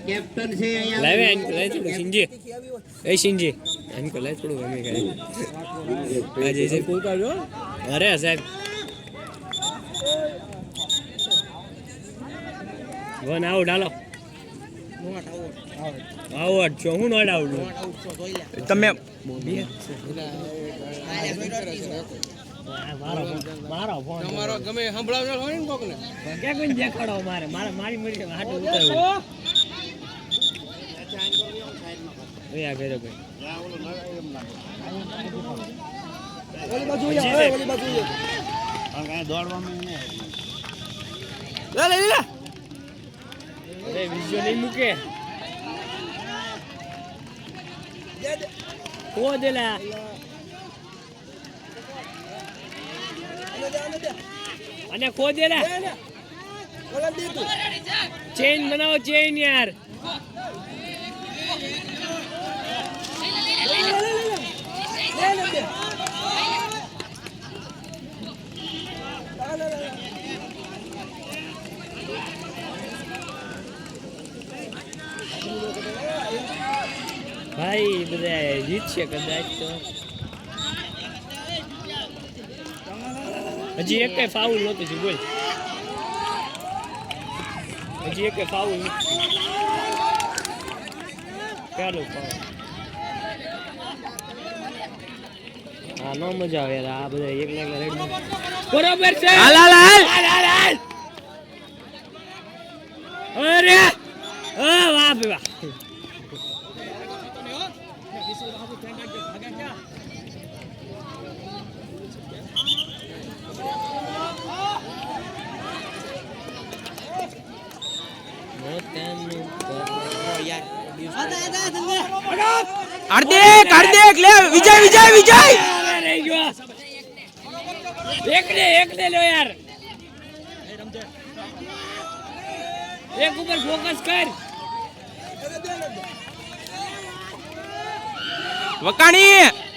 captain છે લાવે લઈ થોડું સિંજી એ સિંજી એમ કો લઈ થોડું અમે કરી આજે છે કોઈ કાજો અરે સાહેબ વન આઉટ હાલો આઉટ છો હું નોટ આઉટ તમે મારો ફોન તમારો ગમે સંભળાવજો હોય ને કોકને કે કોઈ દેખાડો મારે મારી મરી હાટો ઉતારો એ આ ગયો ભાઈ ઓલી બાજુ આ કાઈ દોડવામાં નહી લે અરે વિડિયો નહીં મૂકે કો દેલા અને ખો દે ને ચેન બનાવો ચેન યાર ભાઈ બધા જીતશે કદાચ તો હજી એક ફાઉલ નહોતું થયું બોલ હજી એક ફાઉલ ચાલો હા નો મજા આવે યાર આ બધા એક લાખ રેડ બરોબર છે હાલ હાલ હાલ હાલ અરે વાહ વાહ હાર્दिक ले विजय विजय विजय રહી ગયો એકને લો યાર એક ઉપર ફોકસ કર વકાણી